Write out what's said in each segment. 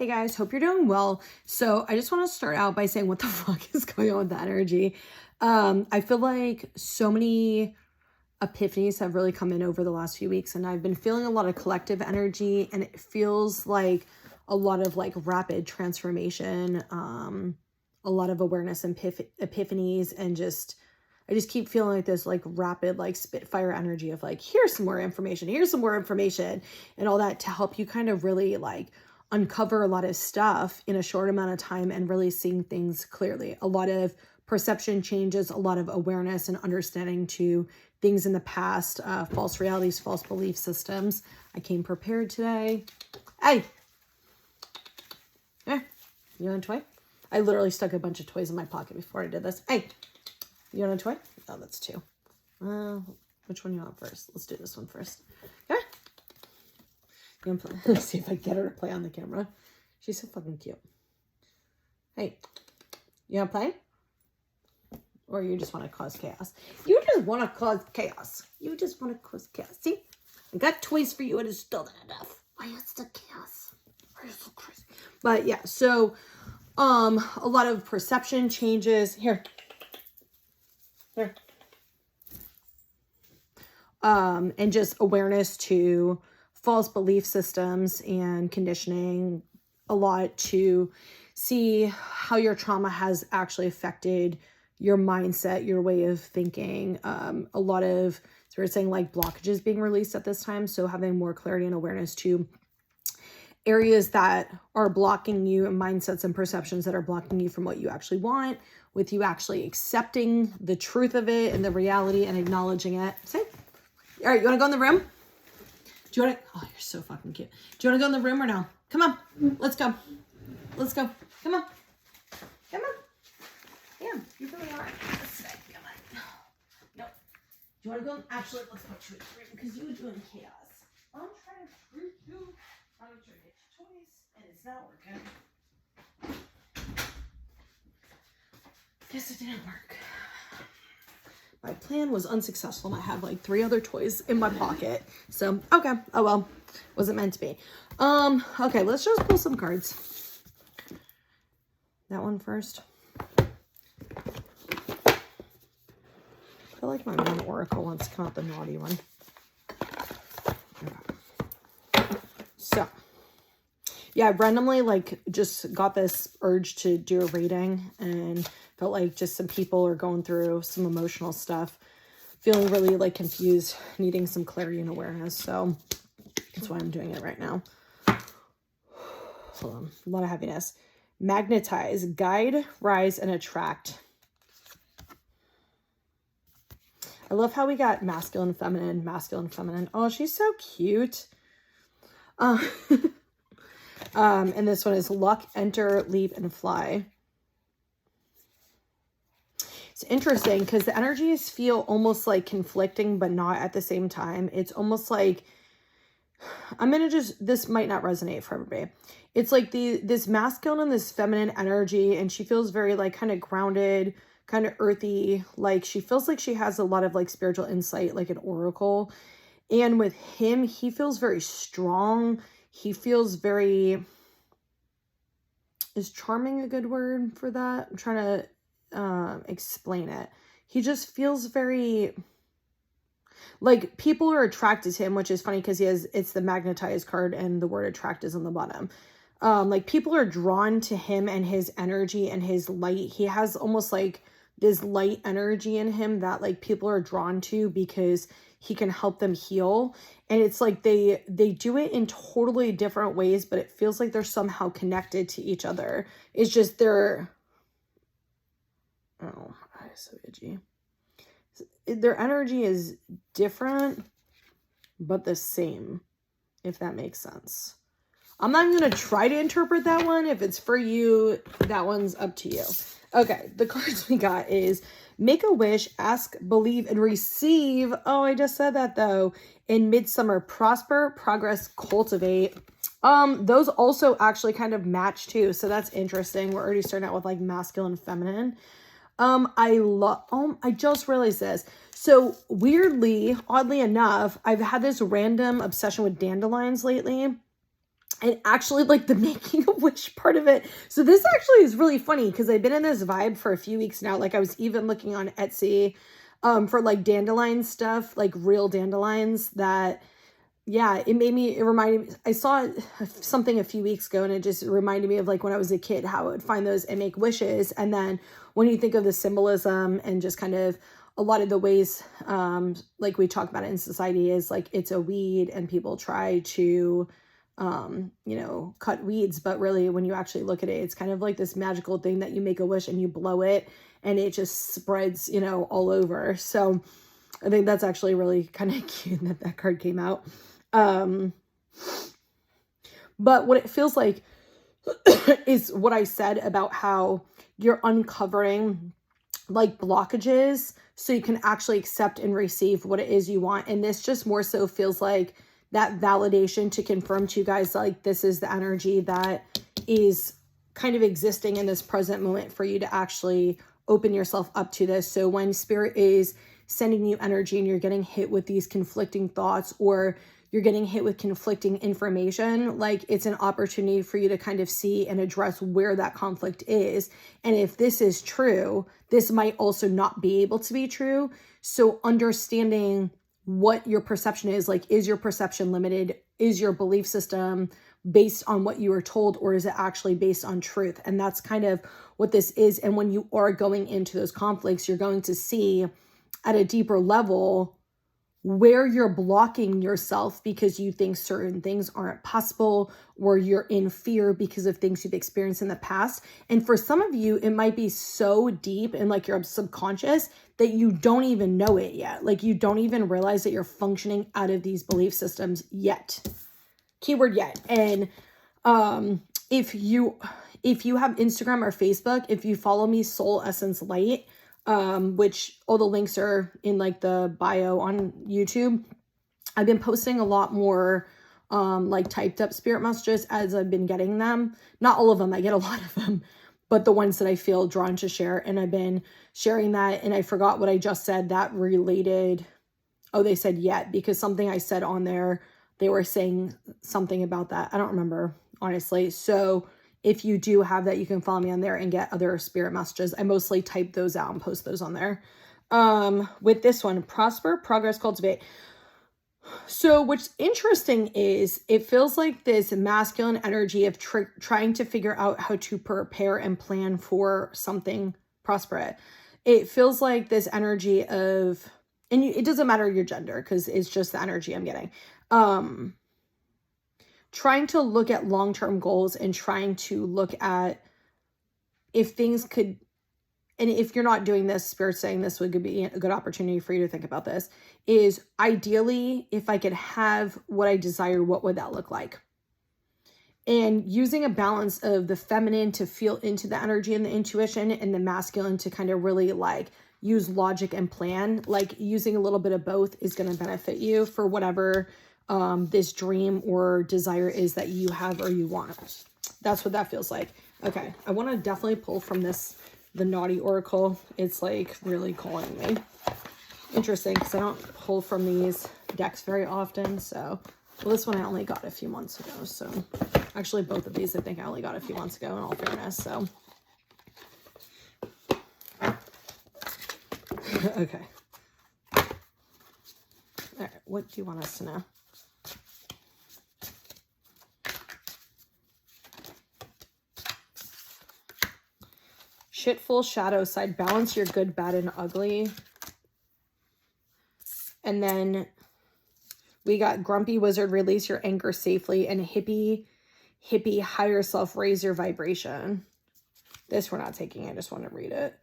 Hey guys, hope you're doing well. So I just want to start out by saying what the fuck is going on with the energy. I feel like so many epiphanies have really come in over the last few weeks, and I've been feeling a lot of collective energy, and it feels like a lot of like rapid transformation, a lot of awareness and epiphanies, and I just keep feeling like this like rapid like spitfire energy of like, here's some more information, and all that to help you kind of really like uncover a lot of stuff in a short amount of time and really seeing things clearly. A lot of perception changes, a lot of awareness and understanding to things in the past, false realities, false belief systems. I came prepared today. Hey, you want a toy? I literally stuck a bunch of toys in my pocket before I did this. Hey, you want a toy? Oh, that's two. Which one you want first? Let's do this one first. Okay. Let's see if I get her to play on the camera. She's so fucking cute. Hey, you want to play? Or you just want to cause chaos? You just want to cause chaos. You just want to cause chaos. See? I got toys for you. It is still not enough. Why is the chaos? Why are you so crazy? But yeah, so a lot of perception changes. Here. And just awareness to false belief systems and conditioning, a lot to see how your trauma has actually affected your mindset, your way of thinking. A lot of, so we're saying like blockages being released at this time. So having more clarity and awareness to areas that are blocking you and mindsets and perceptions that are blocking you from what you actually want, with you actually accepting the truth of it and the reality and acknowledging it. See? All right, you want to go in the room? Do you want to? Oh, you're so fucking cute. Do you want to go in the room or no? Come on. Let's go. Let's go. Come on. Come on. Damn, you really are. Let's stay. Come on. No. Do you want to go? Actually, let's put you in the room because you were doing chaos. I'm trying to freak you. I'm trying to get your toys, and it's not working. Guess it didn't work. My plan was unsuccessful, and I had like 3 other toys in my pocket. So, okay. Oh, well. Wasn't meant to be. Okay, let's just pull some cards. That one first. I feel like my one oracle wants to come out the naughty one. Okay. So, yeah, I randomly like just got this urge to do a reading, and felt like just some people are going through some emotional stuff, feeling really like confused, needing some clarity and awareness. So that's why I'm doing it right now. Hold on. A lot of heaviness. Magnetize, guide, rise, and attract. I love how we got masculine, feminine, masculine, feminine. Oh, she's so cute. And this one is luck, enter, leave, and fly. It's interesting because the energies feel almost like conflicting, but not at the same time. It's almost like, this might not resonate for everybody. It's like this masculine and this feminine energy, and she feels very like kind of grounded, kind of earthy. Like she feels like she has a lot of like spiritual insight, like an oracle. And with him, he feels very strong. He feels very, is charming a good word for that? I'm trying to explain it. He just feels very like people are attracted to him, which is funny because it's the magnetized card and the word attract is on the bottom. Like people are drawn to him and his energy and his light. He has almost like this light energy in him that like people are drawn to because he can help them heal. And it's like they do it in totally different ways, but it feels like they're somehow connected to each other. It's just oh, so itchy. Their energy is different, but the same, if that makes sense. I'm not going to try to interpret that one. If it's for you, that one's up to you. Okay, the cards we got is make a wish, ask, believe, and receive. Oh, I just said that though. In midsummer, prosper, progress, cultivate. Those also actually kind of match too. So that's interesting. We're already starting out with like masculine, feminine. I just realized this. So weirdly, oddly enough, I've had this random obsession with dandelions lately. and actually like the making a wish part of it. So this actually is really funny because I've been in this vibe for a few weeks now. Like I was even looking on Etsy for like dandelion stuff, like real dandelions that, yeah, it reminded me, I saw something a few weeks ago and it just reminded me of like when I was a kid, how I would find those and make wishes. And then when you think of the symbolism and just kind of a lot of the ways, like we talk about it in society is like, it's a weed and people try to, you know, cut weeds, but really when you actually look at it, it's kind of like this magical thing that you make a wish and you blow it and it just spreads, you know, all over. So I think that's actually really kind of cute that that card came out. But what it feels like is what I said about how you're uncovering like blockages so you can actually accept and receive what it is you want. And this just more so feels like that validation to confirm to you guys, like this is the energy that is kind of existing in this present moment for you to actually open yourself up to this. So when spirit is sending you energy and you're getting hit with these conflicting thoughts or you're getting hit with conflicting information, like it's an opportunity for you to kind of see and address where that conflict is. And if this is true, this might also not be able to be true. So understanding what your perception is, like, is your perception limited? Is your belief system based on what you were told, or is it actually based on truth? And that's kind of what this is. And when you are going into those conflicts, you're going to see at a deeper level where you're blocking yourself because you think certain things aren't possible, or you're in fear because of things you've experienced in the past. And for some of you, it might be so deep in like your subconscious that you don't even know it yet. Like you don't even realize that you're functioning out of these belief systems yet. Keyword yet. And if you have Instagram or Facebook, if you follow me, Soul Essence Light, which all the links are in like the bio on YouTube, I've been posting a lot more like typed up spirit messages as I've been getting them. Not all of them, I get a lot of them, but the ones that I feel drawn to share. And I've been sharing that, and I forgot what I just said that related. Oh, they said yet, because something I said on there, they were saying something about that. I don't remember, honestly. So if you do have that, you can follow me on there and get other spirit messages. I mostly type those out and post those on there. With this one, prosper, progress, cultivate. So what's interesting is it feels like this masculine energy of trying to figure out how to prepare and plan for something prosperous. It feels like this energy of, and it doesn't matter your gender because it's just the energy I'm getting. Trying to look at long-term goals and trying to look at if things could, and if you're not doing this, Spirit's saying this would be a good opportunity for you to think about this, is ideally, if I could have what I desire, what would that look like? And using a balance of the feminine to feel into the energy and the intuition, and the masculine to kind of really like use logic and plan, like using a little bit of both is going to benefit you for whatever this dream or desire is that you have or you want. That's what that feels like. Okay, I want to definitely pull from this, the Naughty Oracle. It's like really calling me. Interesting, because I don't pull from these decks very often. So, well, this one I only got a few months ago. So, actually, both of these I think I only got a few months ago, in all fairness. So, okay. All right, what do you want us to know? Shitful shadow side, balance your good, bad, and ugly. And then we got grumpy wizard, release your anger safely, and hippie higher self, raise your vibration. This we're not taking, I just want to read it.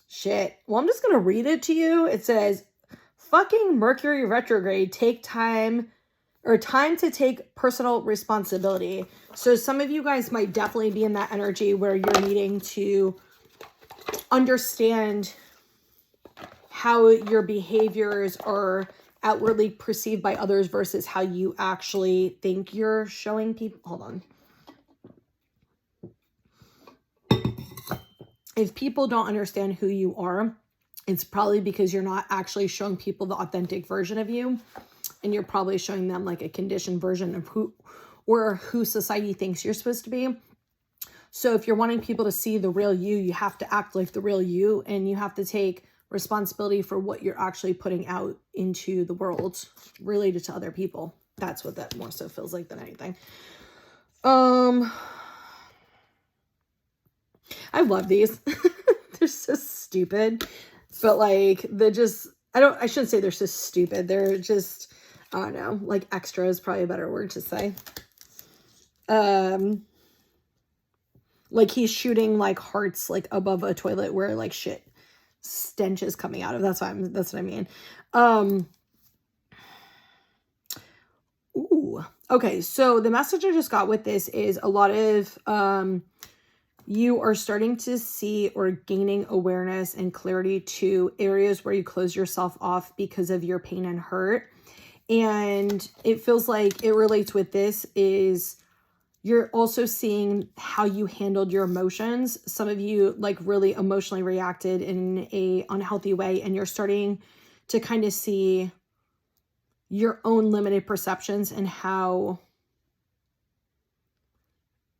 Shit. Well, I'm just going to read it to you. It says, fucking Mercury retrograde, take time, or time to take personal responsibility. So some of you guys might definitely be in that energy where you're needing to understand how your behaviors are outwardly perceived by others versus how you actually think you're showing people. Hold on. If people don't understand who you are, it's probably because you're not actually showing people the authentic version of you. and you're probably showing them like a conditioned version of who society thinks you're supposed to be. So if you're wanting people to see the real you, you have to act like the real you, and you have to take responsibility for what you're actually putting out into the world related to other people. That's what that more so feels like than anything. I love these. They're so stupid, but like I shouldn't say they're so stupid. They're just, I don't know, like extra is probably a better word to say. Like he's shooting like hearts like above a toilet where like shit stench is coming out of. That's what I mean. Ooh. Okay, so the message I just got with this is a lot of you are starting to see or gaining awareness and clarity to areas where you close yourself off because of your pain and hurt. And it feels like it relates with this is you're also seeing how you handled your emotions. Some of you like really emotionally reacted in a unhealthy way, and you're starting to kind of see your own limited perceptions and how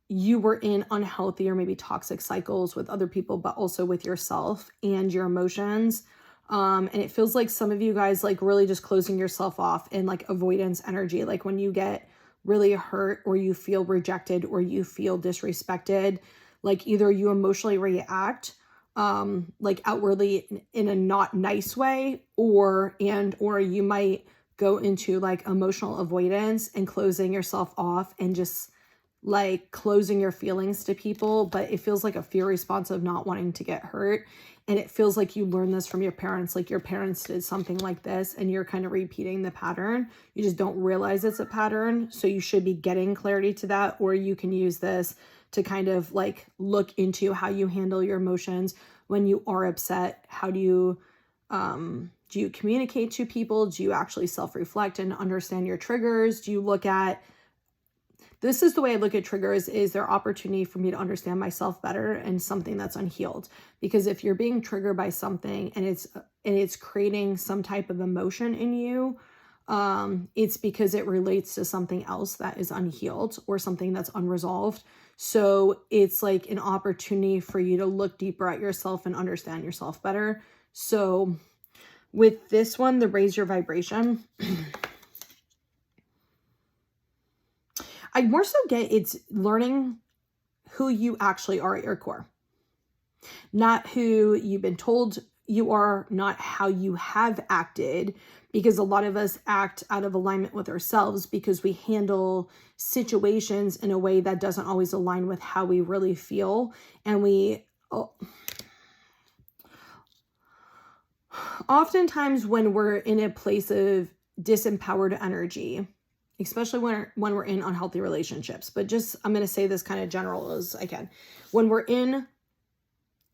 you were in unhealthy or maybe toxic cycles with other people, but also with yourself and your emotions. And it feels like some of you guys like really just closing yourself off in like avoidance energy. Like when you get really hurt or you feel rejected or you feel disrespected, like either you emotionally react like outwardly in a not nice way, or you might go into like emotional avoidance and closing yourself off and just like closing your feelings to people. But it feels like a fear response of not wanting to get hurt. And it feels like you learned this from your parents, like your parents did something like this and you're kind of repeating the pattern. You just don't realize it's a pattern. So you should be getting clarity to that, or you can use this to kind of like look into how you handle your emotions when you are upset. How do you communicate to people? Do you actually self-reflect and understand your triggers? Do you look at, this is the way I look at triggers, is there opportunity for me to understand myself better and something that's unhealed? Because if you're being triggered by something and it's creating some type of emotion in you, it's because it relates to something else that is unhealed or something that's unresolved. So it's like an opportunity for you to look deeper at yourself and understand yourself better. So with this one, the raise your vibration, I more so get it's learning who you actually are at your core. Not who you've been told you are, not how you have acted, because a lot of us act out of alignment with ourselves because we handle situations in a way that doesn't always align with how we really feel. And oftentimes when we're in a place of disempowered energy, especially when we're in unhealthy relationships, but just, I'm going to say this kind of general as I can. When we're in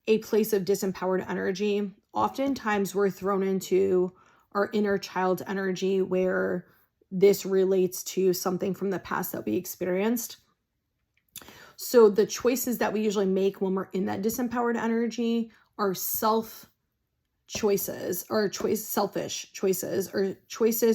a place of disempowered energy, oftentimes we're thrown into our inner child energy where this relates to something from the past that we experienced. So the choices that we usually make when we're in that disempowered energy are selfish choices or choices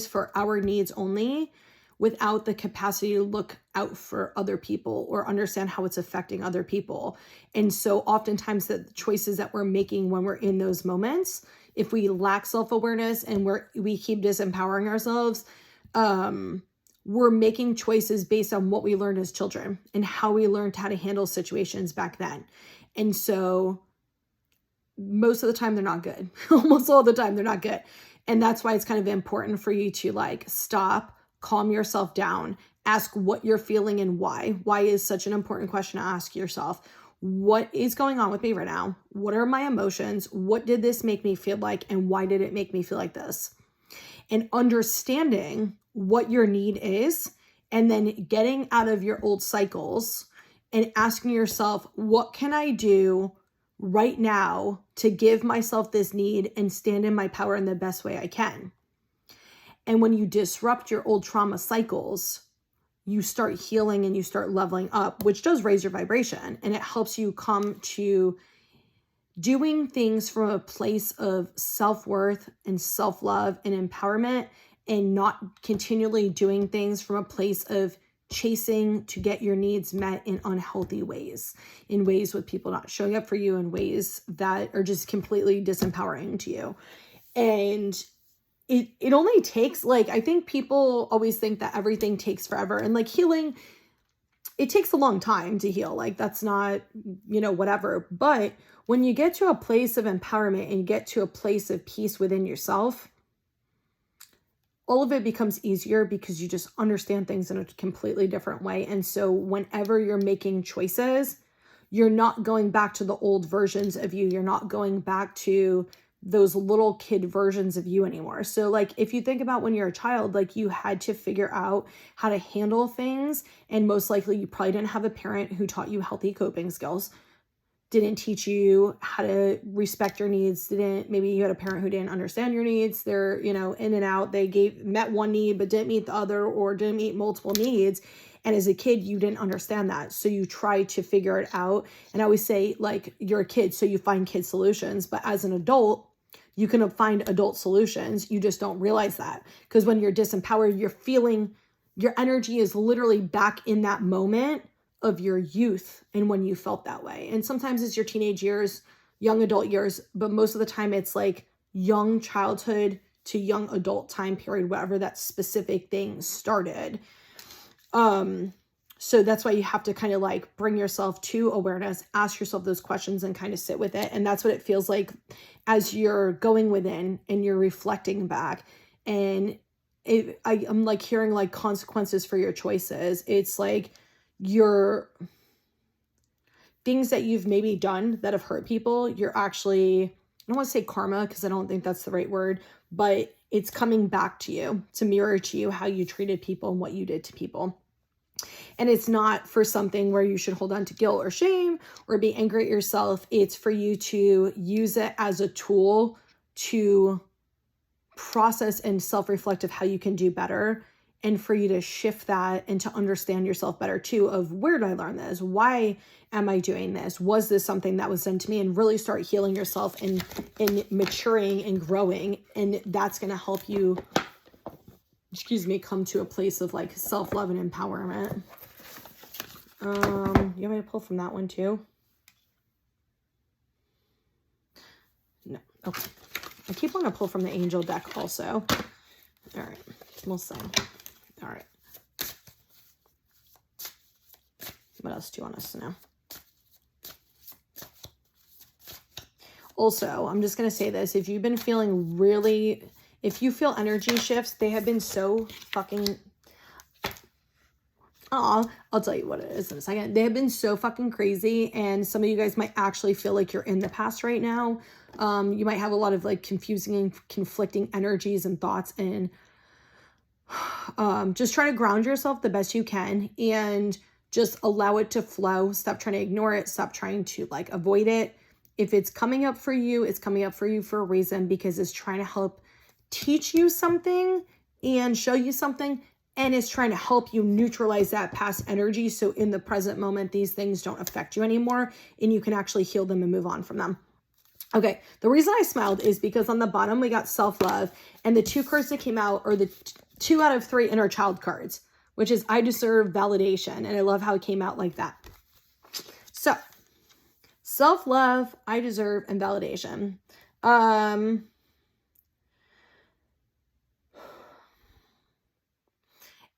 for our needs only, without the capacity to look out for other people or understand how it's affecting other people. And so oftentimes the choices that we're making when we're in those moments, if we lack self-awareness and we keep disempowering ourselves, we're making choices based on what we learned as children and how we learned how to handle situations back then. And so most of the time they're not good. Almost all the time they're not good. And that's why it's kind of important for you to like stop, calm yourself down, ask what you're feeling and why. Why is such an important question to ask yourself. What is going on with me right now? What are my emotions? What did this make me feel like? And why did it make me feel like this? And understanding what your need is, and then getting out of your old cycles and asking yourself, what can I do right now to give myself this need and stand in my power in the best way I can? And when you disrupt your old trauma cycles, you start healing and you start leveling up, which does raise your vibration. And it helps you come to doing things from a place of self-worth and self-love and empowerment, and not continually doing things from a place of chasing to get your needs met in unhealthy ways, in ways with people not showing up for you, in ways that are just completely disempowering to you. And it only takes, like, I think people always think that everything takes forever, and like healing, it takes a long time to heal. Like, that's not, whatever. But when you get to a place of empowerment and you get to a place of peace within yourself, all of it becomes easier because you just understand things in a completely different way. And so whenever you're making choices, you're not going back to the old versions of you. You're not going back to those little kid versions of you anymore. So like, if you think about when you're a child, like, you had to figure out how to handle things. And most likely you probably didn't have a parent who taught you healthy coping skills, didn't teach you how to respect your needs, maybe you had a parent who didn't understand your needs. They're, in and out. They met one need, but didn't meet the other, or didn't meet multiple needs. And as a kid, you didn't understand that. So you try to figure it out. And I always say, like, you're a kid, so you find kid solutions. But as an adult, you can find adult solutions. You just don't realize that. Because when you're disempowered, you're feeling, your energy is literally back in that moment of your youth and when you felt that way. And sometimes it's your teenage years, young adult years, but most of the time it's like young childhood to young adult time period, whatever that specific thing started. So that's why you have to kind of like bring yourself to awareness, ask yourself those questions and kind of sit with it. And that's what it feels like as you're going within and you're reflecting back. And I'm like hearing like consequences for your choices. It's like your things that you've maybe done that have hurt people. You're actually, I don't want to say karma because I don't think that's the right word, but it's coming back to you to mirror to you how you treated people and what you did to people. And it's not for something where you should hold on to guilt or shame or be angry at yourself. It's for you to use it as a tool to process and self-reflect of how you can do better, and for you to shift that and to understand yourself better too, of where did I learn this? Why am I doing this? Was this something that was done to me? And really start healing yourself and maturing and growing. And that's going to help you, come to a place of like self-love and empowerment. You want me to pull from that one too? No. Okay. I keep wanting to pull from the angel deck also. All right. We'll see. All right. What else do you want us to know? Also, I'm just going to say this. If you've been feeling really, if you feel energy shifts, they have been so fucking, I'll tell you what it is in a second. They have been so fucking crazy. And some of you guys might actually feel like you're in the past right now. You might have a lot of like confusing and conflicting energies and thoughts, and just try to ground yourself the best you can and just allow it to flow. Stop trying to ignore it. Stop trying to like avoid it. If it's coming up for you, it's coming up for you for a reason, because it's trying to help teach you something and show you something. And it's trying to help you neutralize that past energy. So in the present moment, these things don't affect you anymore and you can actually heal them and move on from them. Okay, the reason I smiled is because on the bottom we got self-love, and the two cards that came out are the 2 out of 3 inner child cards, which is I deserve validation. And I love how it came out like that. So self-love, I deserve, and validation.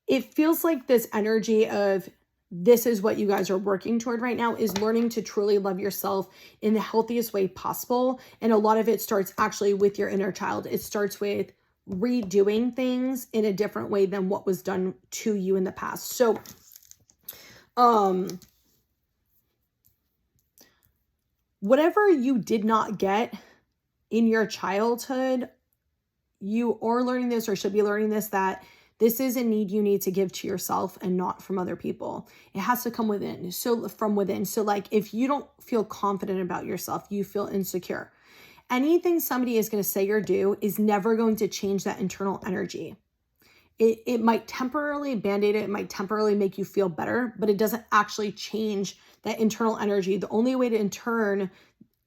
It feels like this energy of this is what you guys are working toward right now, is learning to truly love yourself in the healthiest way possible. And a lot of it starts actually with your inner child. It starts with redoing things in a different way than what was done to you in the past. So, whatever you did not get in your childhood, you are learning this, or should be learning this, that this is a need you need to give to yourself and not from other people. It has to come within. So from within. So like if you don't feel confident about yourself, you feel insecure, anything somebody is going to say or do is never going to change that internal energy. It might temporarily band-aid it. It might temporarily make you feel better, but it doesn't actually change that internal energy. The only way to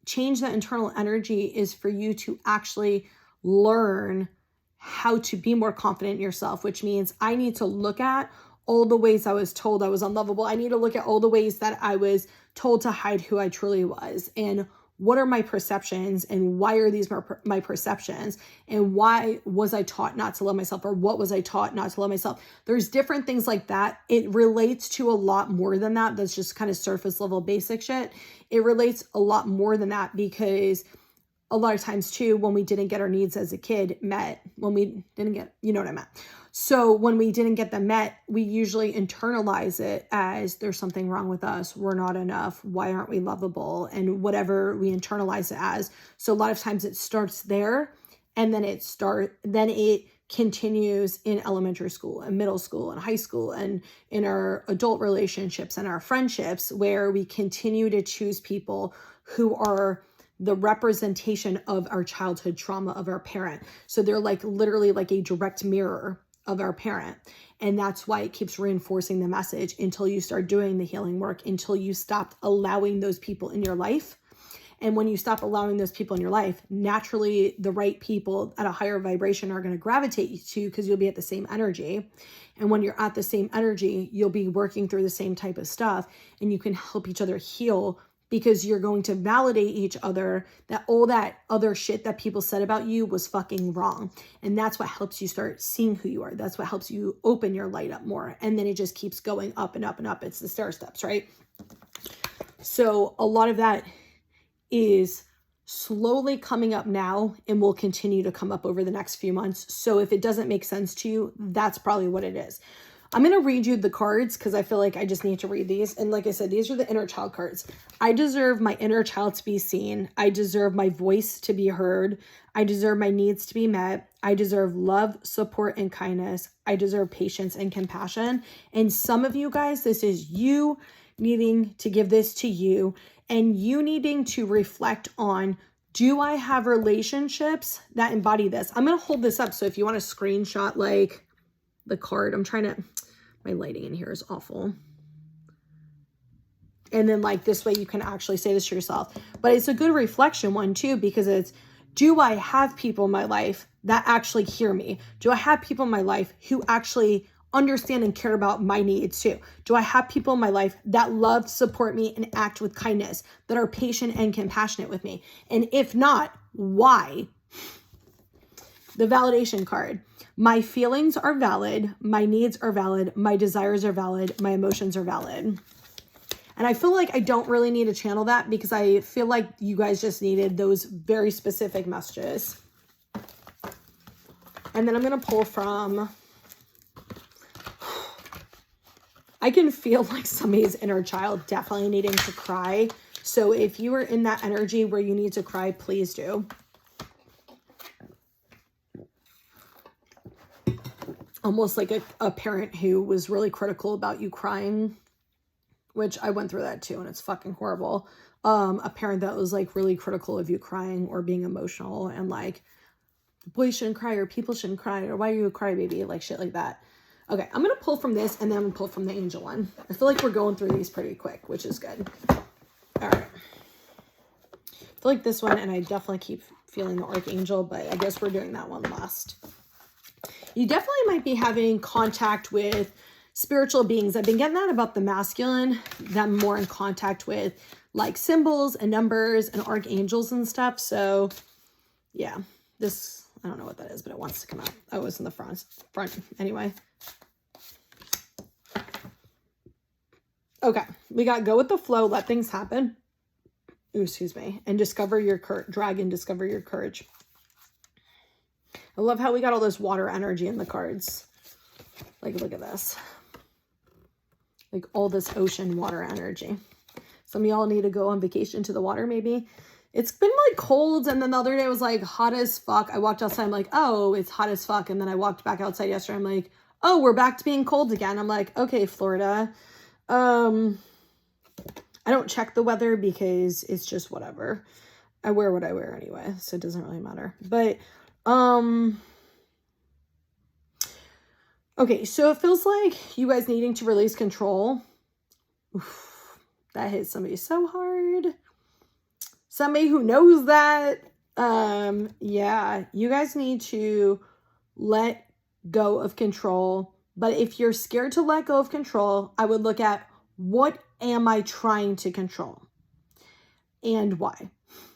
change that internal energy is for you to actually learn how to be more confident in yourself, which means I need to look at all the ways I was told I was unlovable. I need to look at all the ways that I was told to hide who I truly was, and what are my perceptions, and why are these my perceptions, and why was I taught not to love myself, or what was I taught not to love myself? There's different things like that. It relates to a lot more than that. That's just kind of surface level basic shit. It relates a lot more than that, because a lot of times too, when we didn't get our needs as a kid met, when we didn't get, you know what I meant? So when we didn't get them met, we usually internalize it as there's something wrong with us. We're not enough. Why aren't we lovable? And whatever we internalize it as. So a lot of times it starts there, and then it continues in elementary school and middle school and high school and in our adult relationships and our friendships, where we continue to choose people who are the representation of our childhood trauma of our parent. So they're like literally like a direct mirror of our parent. And that's why it keeps reinforcing the message until you start doing the healing work, until you stop allowing those people in your life. And when you stop allowing those people in your life, naturally the right people at a higher vibration are going to gravitate you to, because you'll be at the same energy. And when you're at the same energy, you'll be working through the same type of stuff, and you can help each other heal, because you're going to validate each other that all that other shit that people said about you was fucking wrong. And that's what helps you start seeing who you are. That's what helps you open your light up more. And then it just keeps going up and up and up. It's the stair steps, right? So a lot of that is slowly coming up now and will continue to come up over the next few months. So if it doesn't make sense to you, that's probably what it is. I'm going to read you the cards because I feel like I just need to read these. And like I said, these are the inner child cards. I deserve my inner child to be seen. I deserve my voice to be heard. I deserve my needs to be met. I deserve love, support, and kindness. I deserve patience and compassion. And some of you guys, this is you needing to give this to you, and you needing to reflect on, do I have relationships that embody this? I'm going to hold this up. So if you want to screenshot like the card, my lighting in here is awful. And then like this way you can actually say this to yourself. But it's a good reflection one too, because it's, do I have people in my life that actually hear me? Do I have people in my life who actually understand and care about my needs too? Do I have people in my life that love, support me, and act with kindness, that are patient and compassionate with me? And if not, why? The validation card. My feelings are valid. My needs are valid. My desires are valid. My emotions are valid. And I feel like I don't really need to channel that, because I feel like you guys just needed those very specific messages. And then I'm going to pull from, I can feel like somebody's inner child definitely needing to cry. So if you are in that energy where you need to cry, please do. Almost like a parent who was really critical about you crying, which I went through that too, and it's fucking horrible. A parent that was like really critical of you crying or being emotional, and like, boys shouldn't cry, or people shouldn't cry, or why are you a crybaby, like shit like that. Okay, I'm going to pull from this, and then I'm going to pull from the angel one. I feel like we're going through these pretty quick, which is good. All right. I feel like this one, and I definitely keep feeling the archangel, but I guess we're doing that one last. You definitely might be having contact with spiritual beings. I've been getting that about the masculine, them more in contact with like symbols and numbers and archangels and stuff. So yeah, this, I don't know what that is, but it wants to come out. Oh, it's in the front anyway. Okay, we got go with the flow, let things happen. Ooh, excuse me. And discover your dragon, discover your courage. I love how we got all this water energy in the cards. Like, look at this. Like all this ocean water energy. Some of y'all need to go on vacation to the water maybe. It's been like cold, and then the other day it was like hot as fuck. I walked outside, I'm like, oh, it's hot as fuck. And then I walked back outside yesterday, I'm like, oh, we're back to being cold again. I'm like, okay, Florida. I don't check the weather because it's just whatever. I wear what I wear anyway, so it doesn't really matter. But okay, so it feels like you guys needing to release control. Oof, that hit somebody so hard. Somebody who knows that. Yeah, you guys need to let go of control. But if you're scared to let go of control, I would look at, what am I trying to control and why?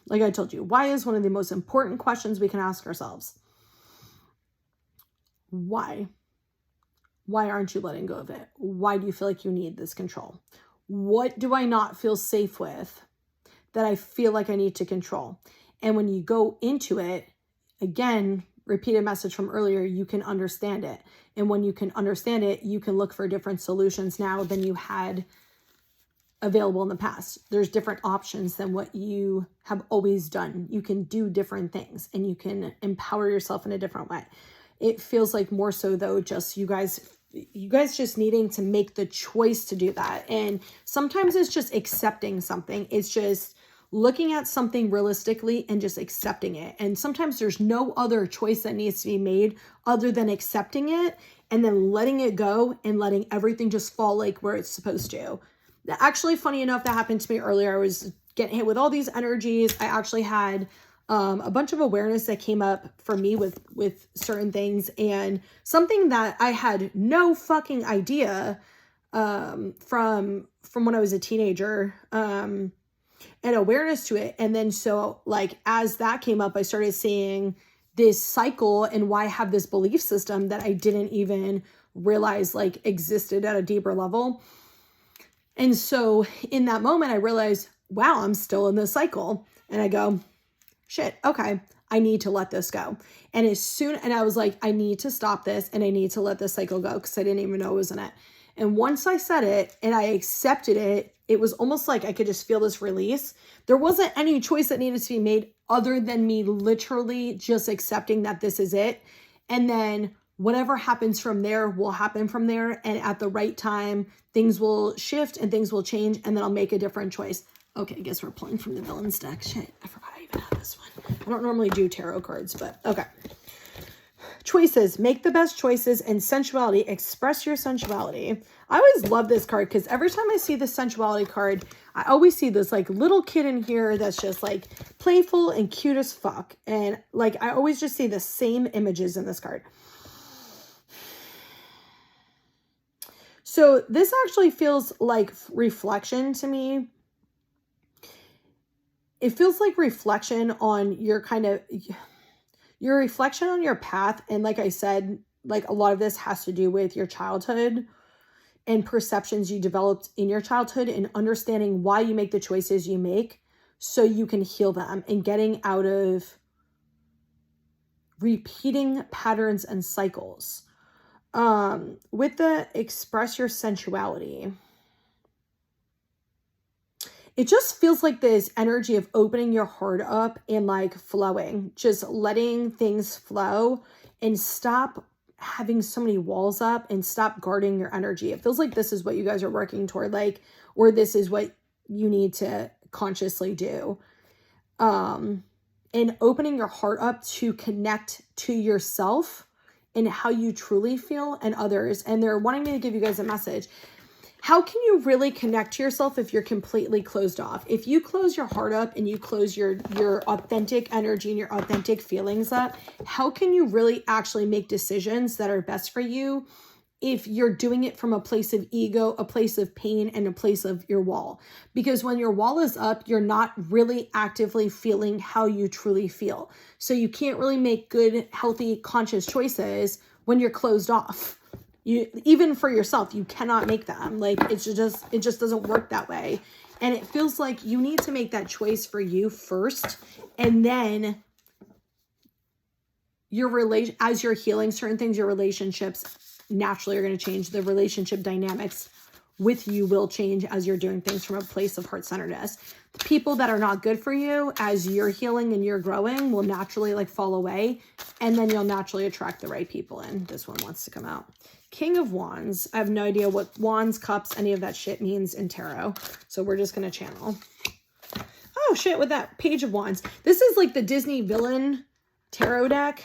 Like I told you, why is one of the most important questions we can ask ourselves. Why? Why aren't you letting go of it? Why do you feel like you need this control? What do I not feel safe with that I feel like I need to control? And when you go into it, again, repeated message from earlier, you can understand it. And when you can understand it, you can look for different solutions now than you had available in the past. There's different options than what you have always done. You can do different things and you can empower yourself in a different way. It feels like more so though, just you guys just needing to make the choice to do that. And sometimes it's just accepting something. It's just looking at something realistically and just accepting it. And sometimes there's no other choice that needs to be made other than accepting it and then letting it go and letting everything just fall like where it's supposed to. Actually, funny enough, that happened to me earlier. I was getting hit with all these energies. I actually had a bunch of awareness that came up for me with certain things, and something that I had no fucking idea from when I was a teenager, and awareness to it. And then so like as that came up, I started seeing this cycle and why I have this belief system that I didn't even realize like existed at a deeper level. And so in that moment, I realized, wow, I'm still in this cycle. And I go, shit, okay, I need to let this go. And I was like, I need to stop this and I need to let this cycle go because I didn't even know it was in it. And once I said it and I accepted it, it was almost like I could just feel this release. There wasn't any choice that needed to be made other than me literally just accepting that this is it. And then whatever happens from there will happen from there. And at the right time, things will shift and things will change. And then I'll make a different choice. Okay, I guess we're pulling from the villain's deck. Shit, I forgot I even had this one. I don't normally do tarot cards, but okay. Choices. Make the best choices. And sensuality. Express your sensuality. I always love this card because every time I see the sensuality card, I always see this like little kid in here that's just like playful and cute as fuck. And like I always just see the same images in this card. So this actually feels like reflection to me. It feels like reflection on your reflection on your path. And like I said, like a lot of this has to do with your childhood and perceptions you developed in your childhood and understanding why you make the choices you make so you can heal them and getting out of repeating patterns and cycles. With the express your sensuality, it just feels like this energy of opening your heart up and like flowing, just letting things flow and stop having so many walls up and stop guarding your energy. It feels like this is what you guys are working toward, like, or this is what you need to consciously do. And opening your heart up to connect to yourself and how you truly feel and others. And they're wanting me to give you guys a message. How can you really connect to yourself if you're completely closed off? If you close your heart up and you close your authentic energy and your authentic feelings up, how can you really actually make decisions that are best for you if you're doing it from a place of ego, a place of pain, and a place of your wall? Because when your wall is up, you're not really actively feeling how you truly feel. So you can't really make good, healthy, conscious choices when you're closed off. You, even for yourself, you cannot make them. Like it just doesn't work that way. And it feels like you need to make that choice for you first. And then as you're healing certain things, your relationships naturally are going to change. The relationship dynamics with you will change as you're doing things from a place of heart-centeredness. The people that are not good for you as you're healing and you're growing will naturally like fall away. And then you'll naturally attract the right people in. This one wants to come out. King of Wands. I have no idea what wands, cups, any of that shit means in tarot. So we're just going to channel. Oh shit, with that Page of Wands. This is like the Disney villain tarot deck.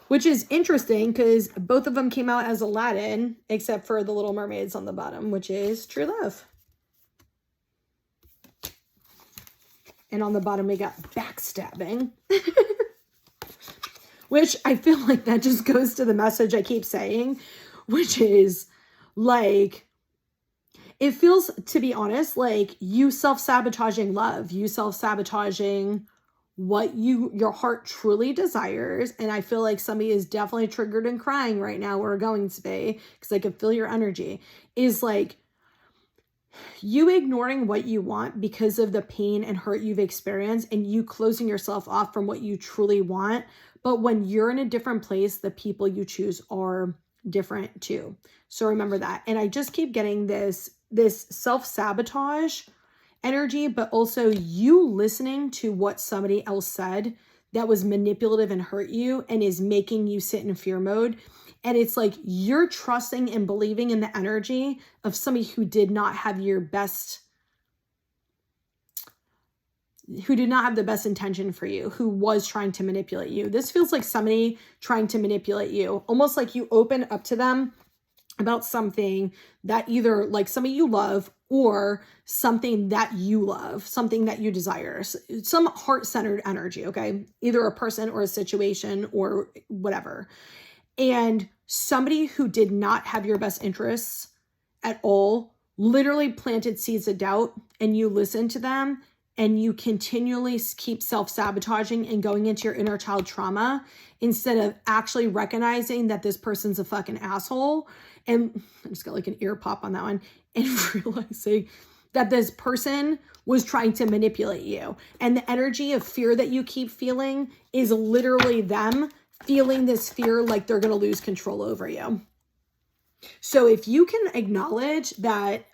Which is interesting because both of them came out as Aladdin, except for the Little Mermaids on the bottom, which is True Love. And on the bottom, we got backstabbing. which I feel like that just goes to the message I keep saying, which is like, it feels, to be honest, like you self-sabotaging love, you self-sabotaging what your heart truly desires. And I feel like somebody is definitely triggered and crying right now, or going to be, because I can feel your energy, is like you ignoring what you want because of the pain and hurt you've experienced, and you closing yourself off from what you truly want. But when you're in a different place, the people you choose are different too. So remember that. And I just keep getting this self-sabotage energy, but also you listening to what somebody else said that was manipulative and hurt you and is making you sit in fear mode. And it's like you're trusting and believing in the energy of somebody who did not have the best intention for you, who was trying to manipulate you. This feels like somebody trying to manipulate you, almost like you open up to them about something that either like somebody you love or something that you love, something that you desire, some heart-centered energy, okay? Either a person or a situation or whatever. And somebody who did not have your best interests at all literally planted seeds of doubt, and you listen to them and you continually keep self-sabotaging and going into your inner child trauma instead of actually recognizing that this person's a fucking asshole. And I just got like an ear pop on that one, and realizing that this person was trying to manipulate you. And the energy of fear that you keep feeling is literally them feeling this fear like they're going to lose control over you. So if you can acknowledge that,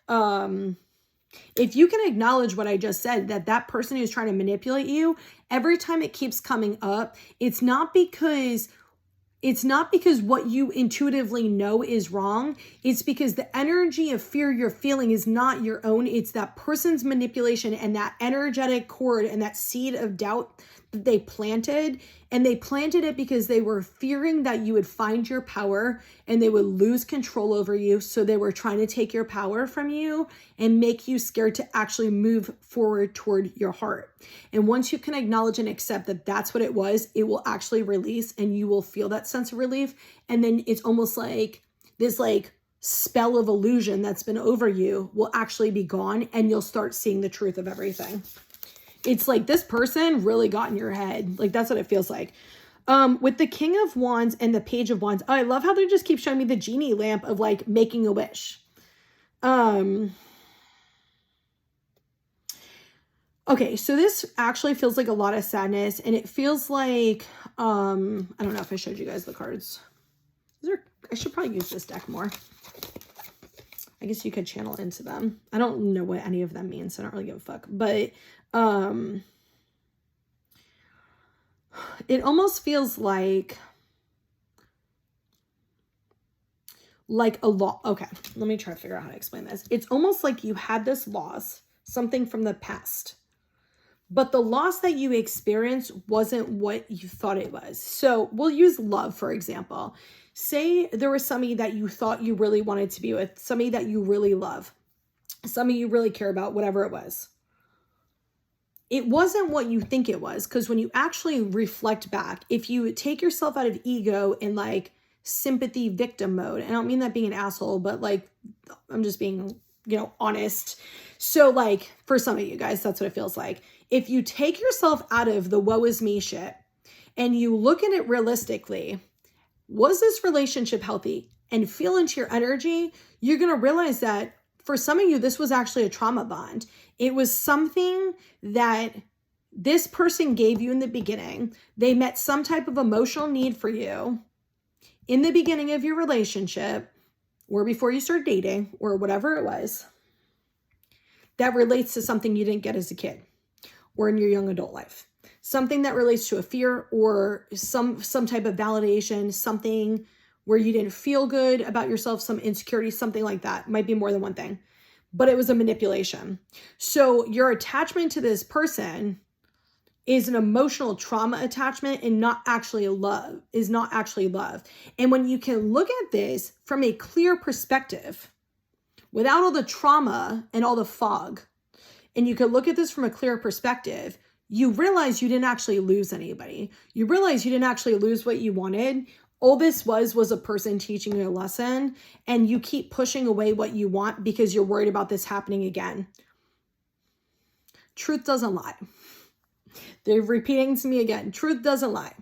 if you can acknowledge what I just said, that person who's trying to manipulate you, every time it keeps coming up, it's not because what you intuitively know is wrong. It's because the energy of fear you're feeling is not your own. It's that person's manipulation and that energetic cord and that seed of doubt that they planted. And they planted it because they were fearing that you would find your power and they would lose control over you. So they were trying to take your power from you and make you scared to actually move forward toward your heart. And once you can acknowledge and accept that that's what it was, it will actually release and you will feel that sense of relief. And then it's almost like this like spell of illusion that's been over you will actually be gone, and you'll start seeing the truth of everything. It's like this person really got in your head. Like that's what it feels like. With the King of Wands and the Page of Wands, I love how they just keep showing me the genie lamp of like making a wish. Okay, so this actually feels like a lot of sadness, and it feels like, I don't know if I showed you guys the cards. I should probably use this deck more. I guess you could channel into them. I don't know what any of them mean, so I don't really give a fuck. But it almost feels like a law. Okay, let me try to figure out how to explain this. It's almost like you had this loss, something from the past, but the loss that you experienced wasn't what you thought it was. So we'll use love, for example. Say there was somebody that you thought you really wanted to be with, somebody that you really love, somebody you really care about, whatever it was. It wasn't what you think it was, because when you actually reflect back, if you take yourself out of ego and like sympathy victim mode, and I don't mean that being an asshole, but like I'm just being, honest. So like for some of you guys, that's what it feels like. If you take yourself out of the woe is me shit and you look at it realistically, was this relationship healthy, and feel into your energy, you're going to realize that for some of you, this was actually a trauma bond. It was something that this person gave you in the beginning. They met some type of emotional need for you in the beginning of your relationship, or before you start dating, or whatever it was, that relates to something you didn't get as a kid or in your young adult life. Something that relates to a fear or some type of validation, something where you didn't feel good about yourself, some insecurity, something like that. Might be more than one thing, but it was a manipulation. So your attachment to this person is an emotional trauma attachment and not actually love, is not actually love. And when you can look at this from a clear perspective, without all the trauma and all the fog, and you can look at this from a clear perspective, you realize you didn't actually lose anybody. You realize you didn't actually lose what you wanted. All this was a person teaching you a lesson, and you keep pushing away what you want because you're worried about this happening again. Truth doesn't lie. They're repeating to me again. Truth doesn't lie.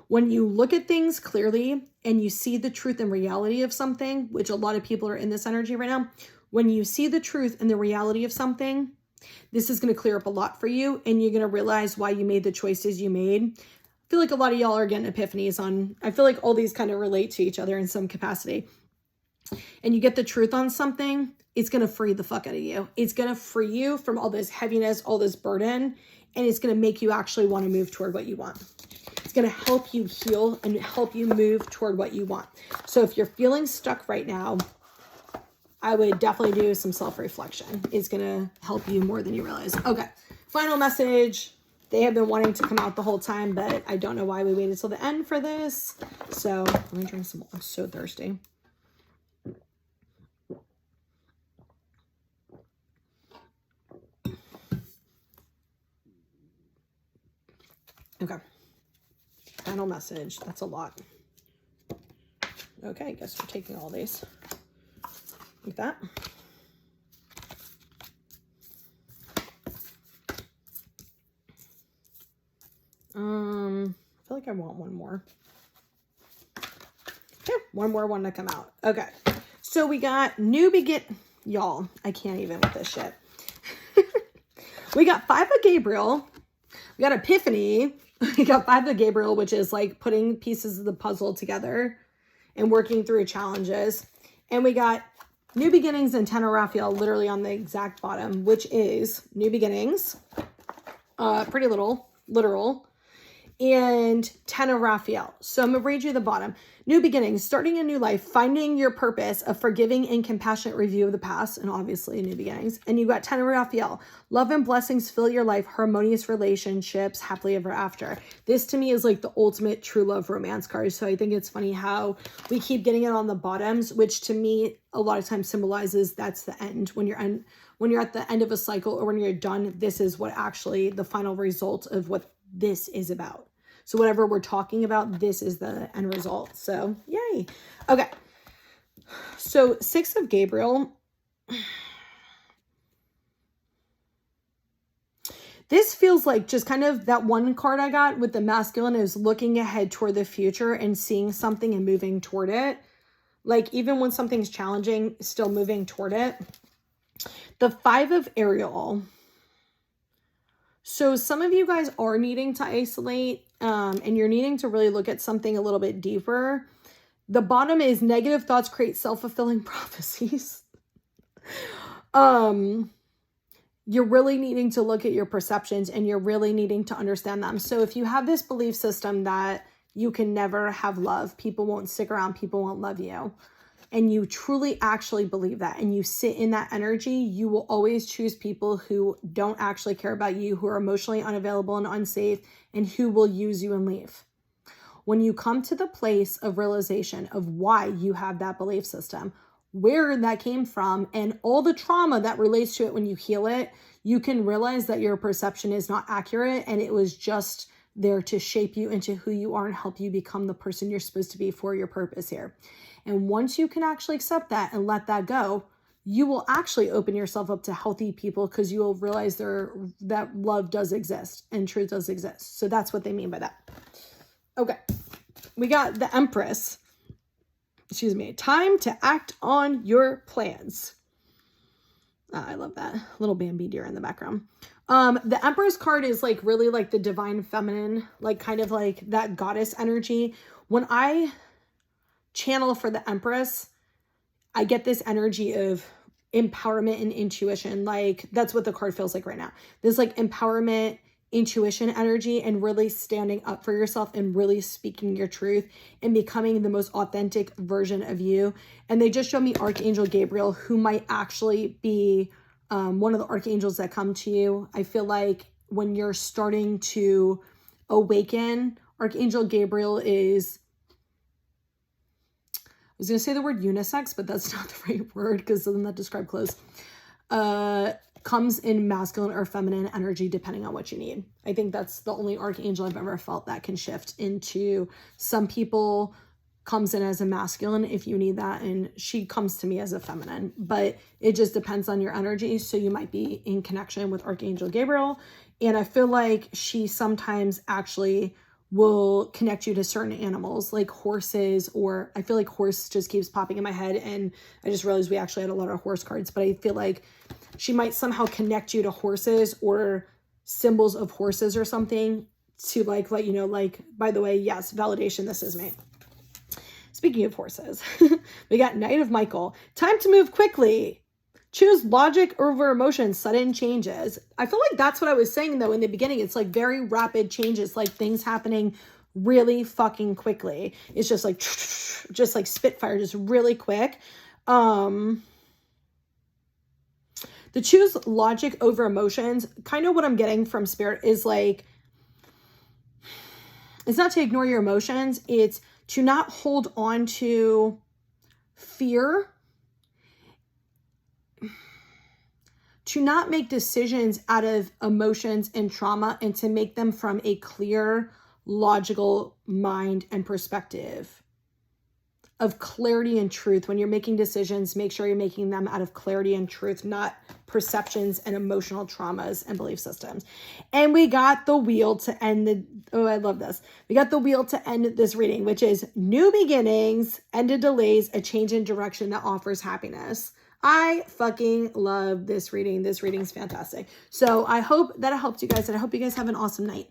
When you look at things clearly and you see the truth and reality of something, which a lot of people are in this energy right now, when you see the truth and the reality of something, this is going to clear up a lot for you, and you're going to realize why you made the choices you made. I feel like a lot of y'all are getting epiphanies on, I feel like all these kind of relate to each other in some capacity. And you get the truth on something, it's going to free the fuck out of you. It's going to free you from all this heaviness, all this burden, and it's going to make you actually want to move toward what you want. It's going to help you heal and help you move toward what you want. So if you're feeling stuck right now, I would definitely do some self-reflection. It's going to help you more than you realize. Okay, final message. They have been wanting to come out the whole time, but I don't know why we waited till the end for this. So let me drink some. I'm so thirsty. Okay. Final message. That's a lot. Okay, I guess we're taking all these. Like that. I feel like I want one more. Okay, one more one to come out. Okay, so we got new begin. Y'all, I can't even with this shit. We got 5 of Gabriel. We got Epiphany. We got 5 of Gabriel, which is like putting pieces of the puzzle together and working through challenges. And we got new beginnings and 10 of Raphael literally on the exact bottom, which is new beginnings. Pretty literal. And 10 of Raphael. So I'm going to read you the bottom. New beginnings, starting a new life, finding your purpose, a forgiving and compassionate review of the past, and obviously new beginnings. And you got 10 of Raphael. Love and blessings fill your life, harmonious relationships, happily ever after. This to me is like the ultimate true love romance card. So I think it's funny how we keep getting it on the bottoms, which to me a lot of times symbolizes that's the end. When you're at the end of a cycle or when you're done, this is what actually the final result of what this is about. So whatever we're talking about, this is the end result. So yay. Okay. So 6 of Gabriel. This feels like just kind of that one card I got with the masculine is looking ahead toward the future and seeing something and moving toward it. Like even when something's challenging, still moving toward it. The 5 of Ariel. So some of you guys are needing to isolate and you're needing to really look at something a little bit deeper. The bottom is negative thoughts create self-fulfilling prophecies. You're really needing to look at your perceptions and you're really needing to understand them. So if you have this belief system that you can never have love, people won't stick around, people won't love you, and you truly actually believe that and you sit in that energy, you will always choose people who don't actually care about you, who are emotionally unavailable and unsafe, and who will use you and leave. When you come to the place of realization of why you have that belief system, where that came from, and all the trauma that relates to it when you heal it, you can realize that your perception is not accurate and it was just there to shape you into who you are and help you become the person you're supposed to be for your purpose here. And once you can actually accept that and let that go, you will actually open yourself up to healthy people because you will realize that love does exist and truth does exist. So that's what they mean by that. Okay. We got the Empress. Excuse me. Time to act on your plans. I love that little Bambi deer in the background. The Empress card is like really like the divine feminine, like kind of like that goddess energy. When I channel for the Empress, I get this energy of empowerment and intuition. Like that's what the card feels like right now. This like empowerment, intuition energy, and really standing up for yourself and really speaking your truth and becoming the most authentic version of you. And they just showed me Archangel Gabriel, who might actually be one of the archangels that come to you. I feel like when you're starting to awaken, Archangel Gabriel is, I was going to say the word unisex, but that's not the right word because doesn't that describe clothes? comes in masculine or feminine energy depending on what you need. I think that's the only archangel I've ever felt that can shift into. Some people comes in as a masculine if you need that, and she comes to me as a feminine, but it just depends on your energy. So you might be in connection with Archangel Gabriel, and I feel like she sometimes actually will connect you to certain animals like horses, or I feel like horse just keeps popping in my head, and I just realized we actually had a lot of horse cards, but I feel like she might somehow connect you to horses or symbols of horses or something to like let you know, like, by the way, yes, validation, this is me. Speaking of horses, we got Knight of Michael. Time to move quickly. Choose logic over emotion, sudden changes. I feel like that's what I was saying though in the beginning. It's like very rapid changes, like things happening really fucking quickly. It's just like Spitfire, just really quick. The choose logic over emotions, kind of what I'm getting from Spirit is like, it's not to ignore your emotions. It's to not hold on to fear, to not make decisions out of emotions and trauma, and to make them from a clear, logical mind and perspective of clarity and truth. When you're making decisions, make sure you're making them out of clarity and truth, not perceptions and emotional traumas and belief systems. And we got the wheel to end I love this. We got the wheel to end this reading, which is new beginnings, ended delays, a change in direction that offers happiness. I fucking love this reading. This reading is fantastic. So I hope that it helped you guys, and I hope you guys have an awesome night.